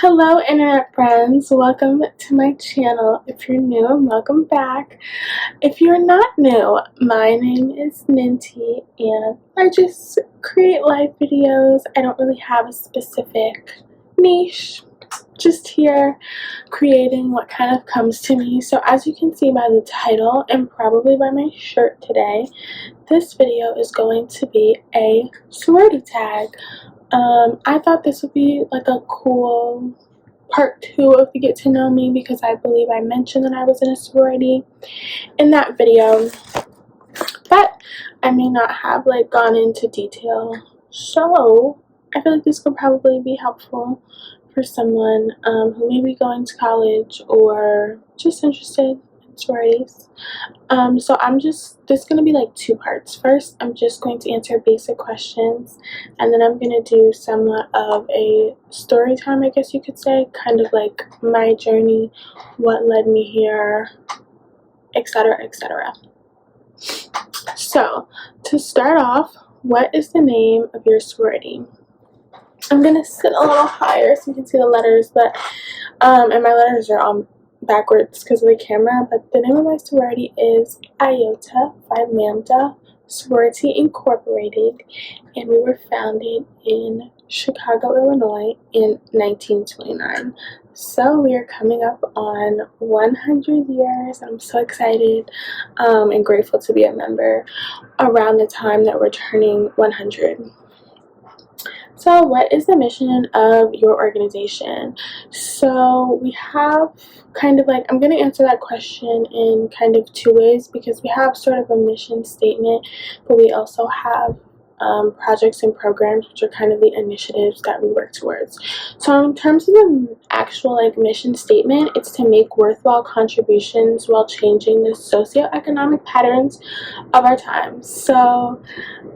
Hello, internet friends. Welcome to my channel. If you're new, welcome back. If you're not new, my name is Minty, and I just create life videos. I don't really have a specific niche. Just here creating what kind of comes to me. So as you can see by the title and probably by my shirt today, this video is going to be a sorority tag. I thought this would be like a cool part 2 of the Get to Know Me, because I believe I mentioned that I was in a sorority in that video, but I may not have like gone into detail. So I feel like this could probably be helpful for someone who may be going to college or just interested in sororities. So this is going to be like 2 parts. First, I'm just going to answer basic questions, and then I'm going to do somewhat of a story time, I guess you could say, kind of like my journey, what led me here, etc., etc. So, to start off, what is the name of your sorority? I'm going to sit a little higher so you can see the letters, but and my letters are all backwards because of the camera, but the name of my sorority is Iota Phi Lambda Sorority Incorporated, and we were founded in Chicago, Illinois in 1929. So we are coming up on 100 years. I'm so excited and grateful to be a member around the time that we're turning 100. So what is the mission of your organization? So we have kind of like, I'm going to answer that question in kind of 2 ways, because we have sort of a mission statement, but we also have projects and programs, which are kind of the initiatives that we work towards. So in terms of the actual like mission statement, it's to make worthwhile contributions while changing the socioeconomic patterns of our times. So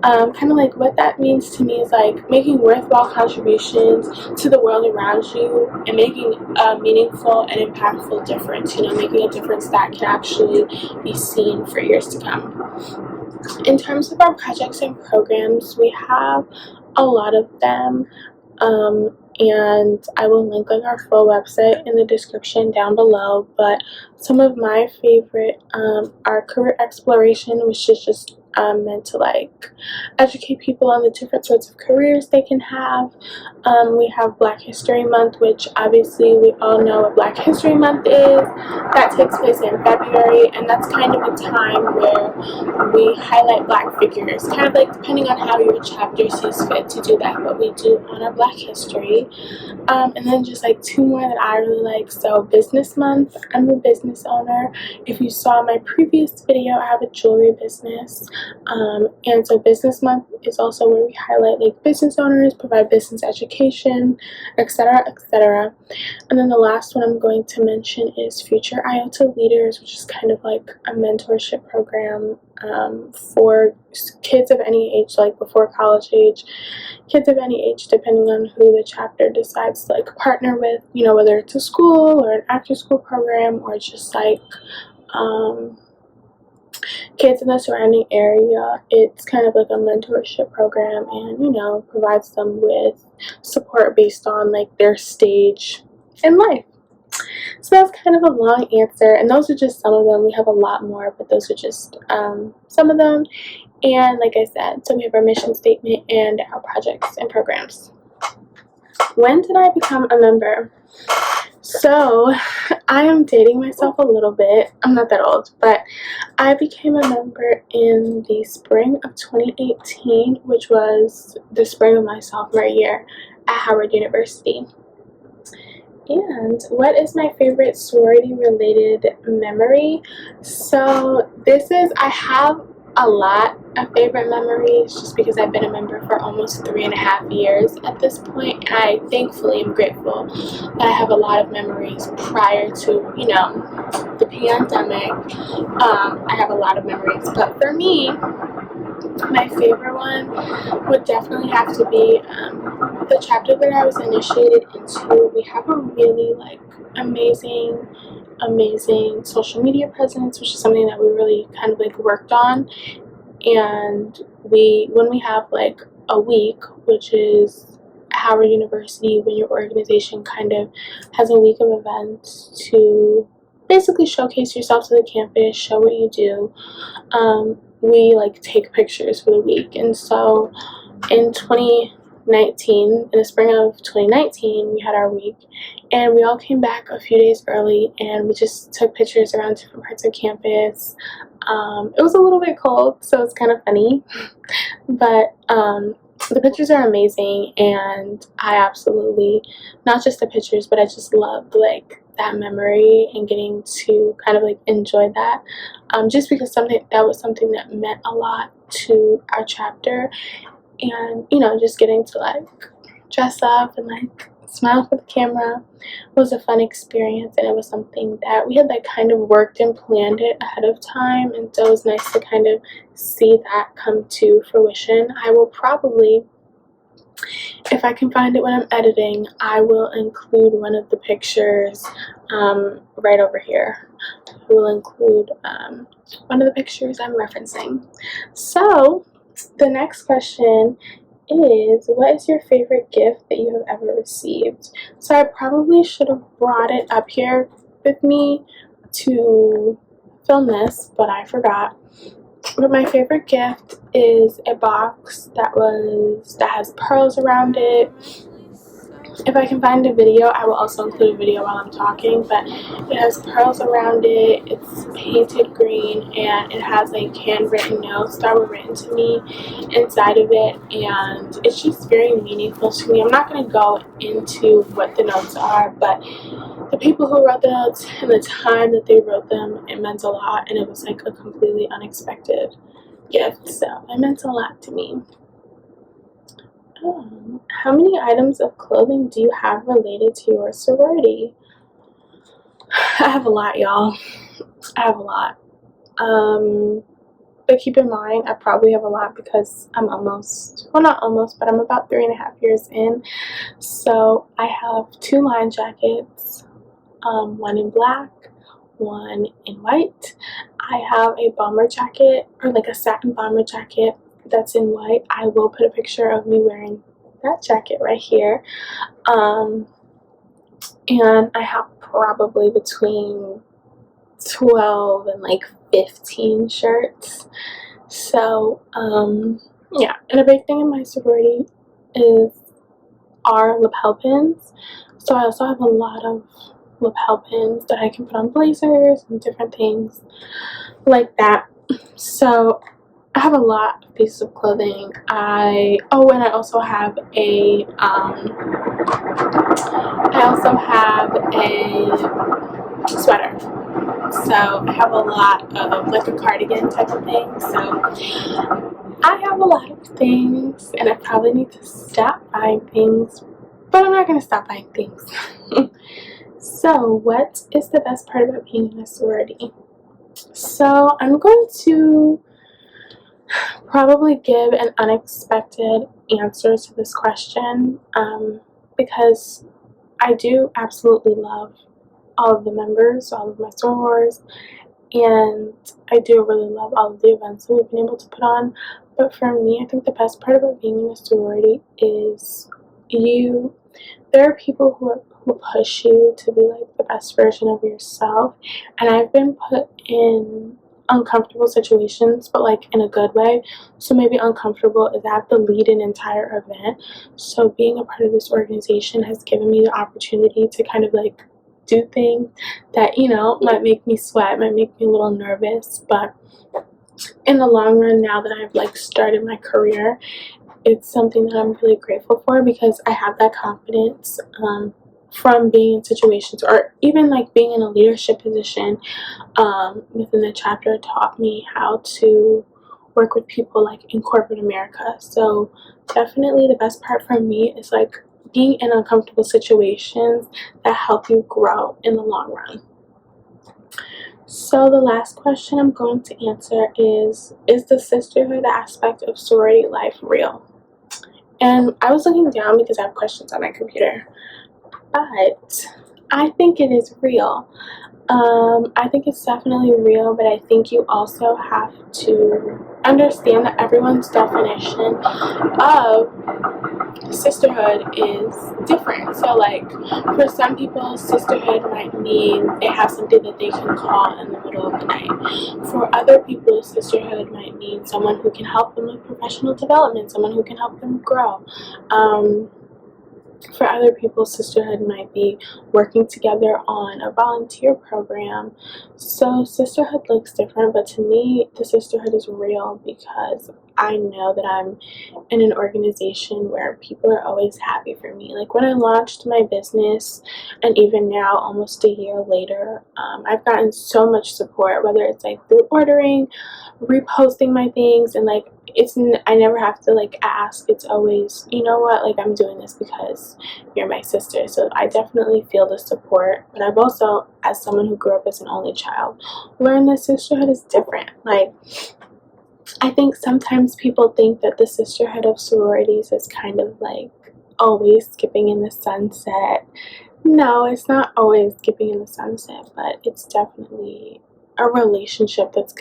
kind of like what that means to me is like making worthwhile contributions to the world around you and making a meaningful and impactful difference, making a difference that can actually be seen for years to come. In terms of our projects and programs, we have a lot of them, and I will link like our full website in the description down below. But some of my favorite are career exploration, which is just meant to like educate people on the different sorts of careers they can have. We have Black History Month, which obviously we all know what Black History Month is. That takes place in February, and that's kind of a time where we highlight Black figures, kind of like depending on how your chapter sees fit to do that, but we do honor Black history. And then just like 2 more that I really like. So Business Month, I'm a business owner. If you saw my previous video, I have a jewelry business. And so Business Month is also where we highlight like business owners, provide business education, etc., etc. And then the last one I'm going to mention is Future Iota Leaders, which is kind of like a mentorship program for kids of any age, like before college age, kids of any age, depending on who the chapter decides to like partner with, whether it's a school or an after school program or just like kids in the surrounding area. It's kind of like a mentorship program, and provides them with support based on like their stage in life. So that's kind of a long answer, and those are just some of them. We have a lot more, but those are just some of them. And like I said, so we have our mission statement and our projects and programs. When did I become a member? So I am dating myself a little bit. I'm not that old, but I became a member in the spring of 2018, which was the spring of my sophomore year at Howard University. And what is my favorite sorority related memory? So I have a lot of favorite memories, just because I've been a member for almost 3.5 years at this point. I thankfully am grateful that I have a lot of memories prior to, the pandemic. I have a lot of memories, but for me, my favorite one would definitely have to be the chapter that I was initiated into. We have a really like amazing social media presence, which is something that we really kind of like worked on. And when we have like a week, which is Howard University, when your organization kind of has a week of events to basically showcase yourself to the campus, show what you do. We like take pictures for the week. And so in 2019, in the spring of 2019, we had our week, and we all came back a few days early, and we just took pictures around different parts of campus. It was a little bit cold, so it's kind of funny, but the pictures are amazing, and I absolutely, not just the pictures, but I just loved like that memory and getting to kind of like enjoy that, just because that was something that meant a lot to our chapter. And you know, just getting to like dress up and like smile for the camera was a fun experience, and it was something that we had like kind of worked and planned it ahead of time, and so it was nice to kind of see that come to fruition. I will probably, if I can find it when I'm editing, I will include one of the pictures right over here. I will include one of the pictures I'm referencing. So the next question is, what is your favorite gift that you have ever received? So I probably should have brought it up here with me to film this, but I forgot. But my favorite gift is a box that has pearls around it. If I can find a video, I will also include a video while I'm talking, but it has pearls around it, it's painted green, and it has like handwritten notes that were written to me inside of it, and it's just very meaningful to me. I'm not going to go into what the notes are, but the people who wrote the notes and the time that they wrote them, it meant a lot, and it was like a completely unexpected gift, so it meant a lot to me. How many items of clothing do you have related to your sorority? I have a lot, y'all. I have a lot. But keep in mind, I probably have a lot because I'm almost, well, not almost, but I'm about 3.5 years in. So I have 2 line jackets, one in black, one in white. I have a bomber jacket, or like a satin bomber jacket that's in white. I will put a picture of me wearing that jacket right here. And I have probably between 12 and like 15 shirts. So yeah, and a big thing in my sorority are lapel pins. So I also have a lot of lapel pins that I can put on blazers and different things like that. So I have a lot of pieces of clothing. And I also have a sweater. So I have a lot of like a cardigan type of thing. So I have a lot of things, and I probably need to stop buying things, but I'm not going to stop buying things. So what is the best part about being in a sorority? So I'm going to probably give an unexpected answer to this question, because I do absolutely love all of the members, all of my sorors, and I do really love all of the events that we've been able to put on. But for me, I think the best part about being in a sorority is there are people who push you to be like the best version of yourself, and I've been put in uncomfortable situations, but like in a good way. So maybe uncomfortable is I have to lead an entire event. So being a part of this organization has given me the opportunity to kind of like do things that, you know, might make me sweat, might make me a little nervous, but in the long run, now that I've like started my career, it's something that I'm really grateful for, because I have that confidence from being in situations, or even like being in a leadership position within the chapter, taught me how to work with people like in corporate America. So definitely the best part for me is like being in uncomfortable situations that help you grow in the long run. So the last question I'm going to answer is the sisterhood aspect of sorority life real? And I was looking down because I have questions on my computer, but I think it is real. I think it's definitely real, but I think you also have to understand that everyone's definition of sisterhood is different. So like for some people, sisterhood might mean they have something that they can call in the middle of the night. For other people, sisterhood might mean someone who can help them with professional development, someone who can help them grow. For other people, sisterhood might be working together on a volunteer program. So sisterhood looks different, but to me, the sisterhood is real because I know that I'm in an organization where people are always happy for me. Like when I launched my business, and even now, almost a year later, I've gotten so much support, whether it's like through ordering, reposting my things, and like I never have to like ask. It's always, you know what, like I'm doing this because you're my sister. So I definitely feel the support, but I've also, as someone who grew up as an only child, learned that sisterhood is different. Like I think sometimes people think that the sisterhood of sororities is kind of like always skipping in the sunset. No, it's not always skipping in the sunset, but it's definitely a relationship that's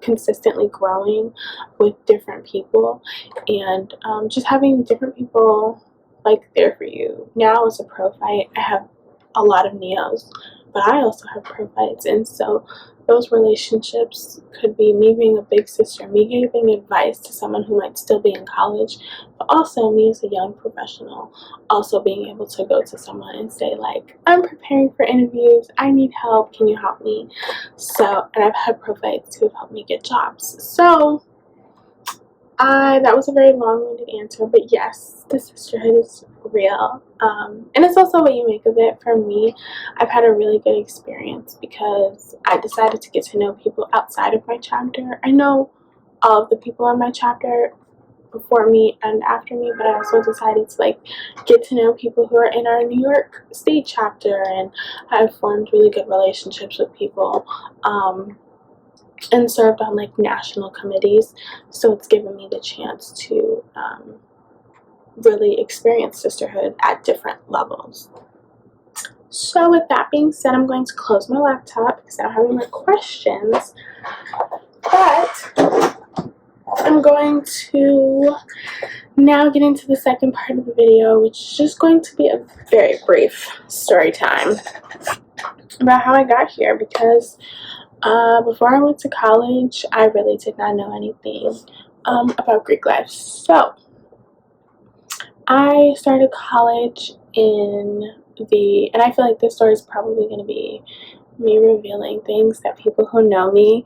consistently growing with different people, and just having different people like there for you. Now as a pro fight, I have a lot of neos, but I also have pro fights, and so those relationships could be me being a big sister, me giving advice to someone who might still be in college, but also me as a young professional, also being able to go to someone and say like, I'm preparing for interviews, I need help, can you help me? So, and I've had pro fights who have helped me get jobs. So that was a very long-winded answer, but yes, the sisterhood is real, and it's also what you make of it. For me, I've had a really good experience because I decided to get to know people outside of my chapter. I know all of the people in my chapter before me and after me, but I also decided to like get to know people who are in our New York State chapter, and I've formed really good relationships with people. And served on like national committees, so it's given me the chance to really experience sisterhood at different levels. So with that being said, I'm going to close my laptop because I don't have any more questions, but I'm going to now get into the second part of the video, which is just going to be a very brief story time about how I got here, because before I went to college, I really did not know anything about Greek life. So I started college and I feel like this story is probably going to be me revealing things that people who know me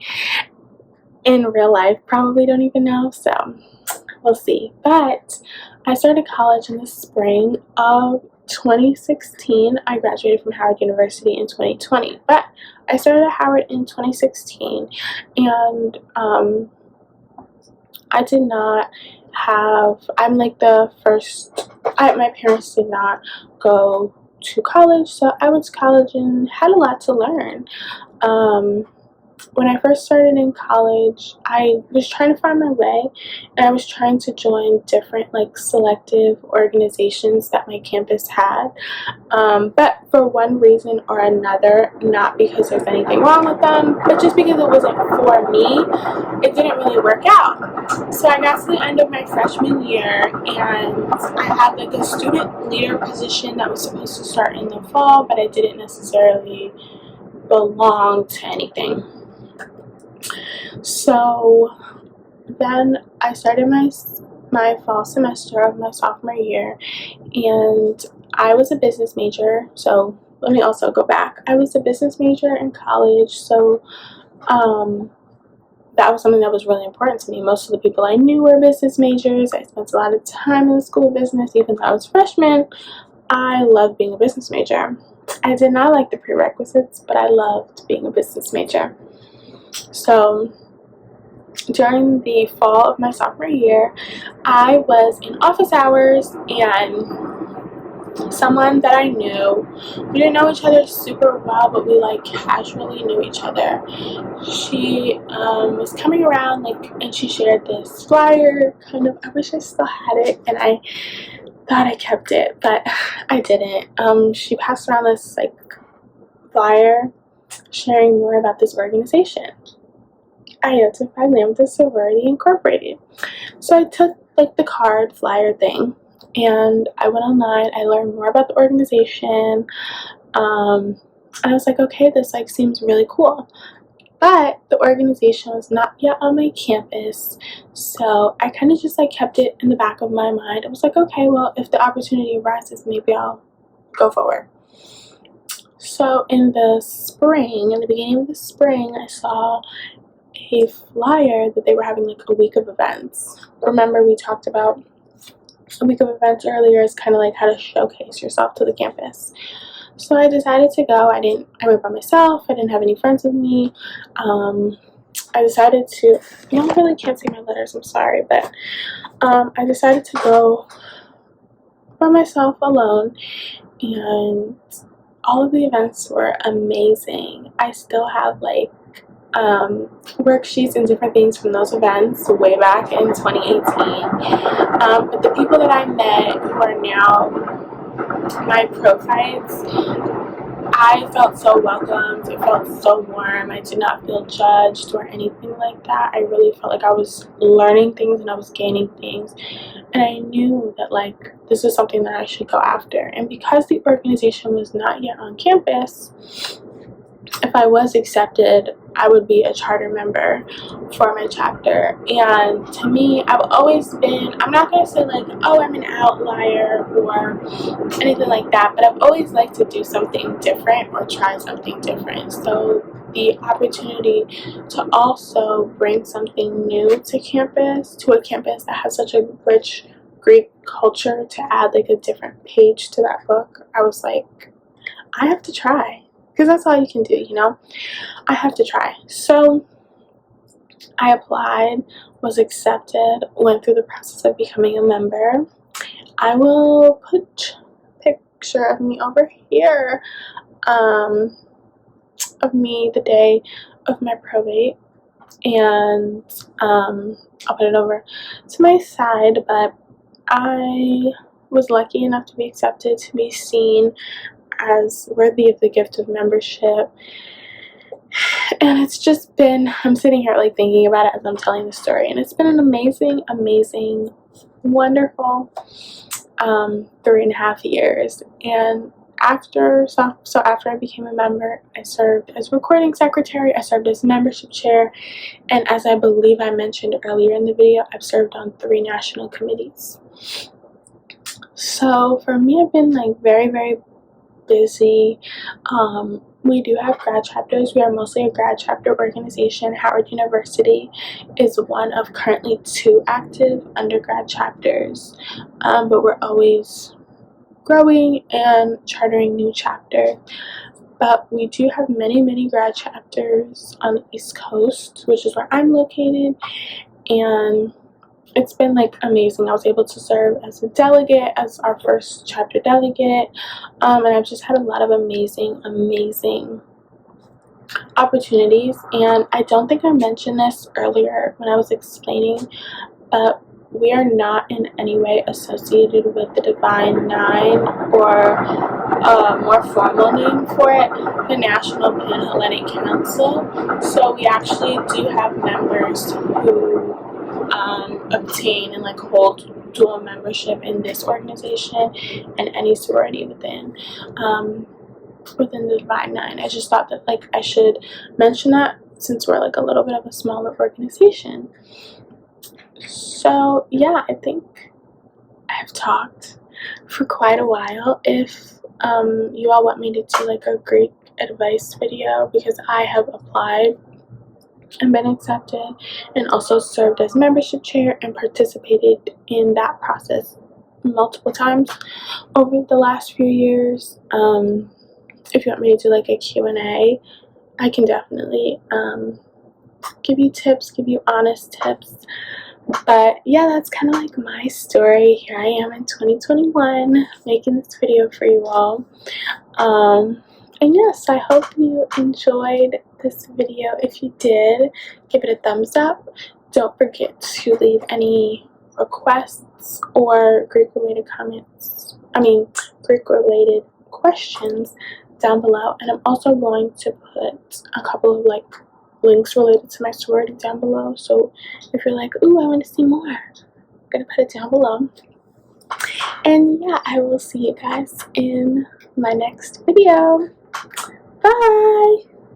in real life probably don't even know, so we'll see. But I started college in the spring of 2016. I graduated from Howard University in 2020, but I started at Howard in 2016, and I did not have, I'm like the first, my parents did not go to college, so I went to college and had a lot to learn. When I first started in college, I was trying to find my way, and I was trying to join different like selective organizations that my campus had, but for one reason or another, not because there's anything wrong with them, but just because it wasn't for me, it didn't really work out. So I got to the end of my freshman year, and I had like a student leader position that was supposed to start in the fall, but I didn't necessarily belong to anything. So then I started my fall semester of my sophomore year, and I was a business major. So let me also go back. I was a business major in college, so that was something that was really important to me. Most of the people I knew were business majors. I spent a lot of time in the school of business. Even though I was a freshman, I loved being a business major. I did not like the prerequisites, but I loved being a business major. So during the fall of my sophomore year, I was in office hours, and someone that I knew, we didn't know each other super well, but we like casually knew each other. She was coming around, like, and she shared this flyer, kind of, I wish I still had it, and I thought I kept it, but I didn't. She passed around this like flyer sharing more about this organization, Iota Phi Lambda Sorority Incorporated. So I took like the card flyer thing, and I went online. I learned more about the organization. And I was like, okay, this like seems really cool. But the organization was not yet on my campus, so I kind of just like kept it in the back of my mind. I was like, okay, well, if the opportunity arises, maybe I'll go forward. So in the beginning of the spring, I saw a flyer that they were having like a week of events. Remember, we talked about a week of events earlier is kind of like how to showcase yourself to the campus. So I decided to go. I went by myself. I didn't have any friends with me. I decided to, I really can't see my letters, I'm sorry, but I decided to go by myself alone, and all of the events were amazing. I still have like worksheets and different things from those events way back in 2018. But the people that I met who are now my pro-fights, I felt so welcomed. It felt so warm. I did not feel judged or anything like that. I really felt like I was learning things and I was gaining things. And I knew that like this is something that I should go after. And because the organization was not yet on campus, if I was accepted, I would be a charter member for my chapter. And to me, I've always been, I'm not going to say like, oh, I'm an outlier or anything like that, but I've always liked to do something different or try something different. So the opportunity to also bring something new to a campus that has such a rich Greek culture, to add like a different page to that book, I was like, I have to try. Because that's all you can do, I have to try. So I applied, was accepted, went through the process of becoming a member. I will put a picture of me over here, of me the day of my probate, and I'll put it over to my side. But I was lucky enough to be accepted, to be seen as worthy of the gift of membership. And it's just been, I'm sitting here like thinking about it as I'm telling the story, and it's been an amazing, wonderful 3.5 years. And after I became a member, I served as recording secretary, I served as membership chair, and as I believe I mentioned earlier in the video, I've served on 3 national committees. So for me, I've been like very, very busy. We do have grad chapters. We are mostly a grad chapter organization. Howard University is one of currently 2 active undergrad chapters, but we're always growing and chartering new chapters. But we do have many grad chapters on the East Coast, which is where I'm located, and it's been like amazing. I was able to serve as a delegate, as our first chapter delegate, and I've just had a lot of amazing opportunities. And I don't think I mentioned this earlier when I was explaining, but we are not in any way associated with the Divine Nine, or more formal name for it, the National Panhellenic Council. So we actually do have members who obtain and like hold dual membership in this organization and any sorority within the Divine Nine. I just thought that like I should mention that, since we're like a little bit of a smaller organization. So yeah, I think I've talked for quite a while. If you all want me to do like a Greek advice video, because I have applied and been accepted and also served as membership chair and participated in that process multiple times over the last few years. If you want me to do like a Q&A, I can definitely give you tips, give you honest tips. But yeah, that's kind of like my story. Here I am in 2021 making this video for you all. And yes, I hope you enjoyed this video. If you did, give it a thumbs up. Don't forget to leave any requests or Greek related questions down below. And I'm also going to put a couple of like links related to my sorority down below. So if you're like, ooh, I want to see more, I'm gonna put it down below. And yeah, I will see you guys in my next video. Bye!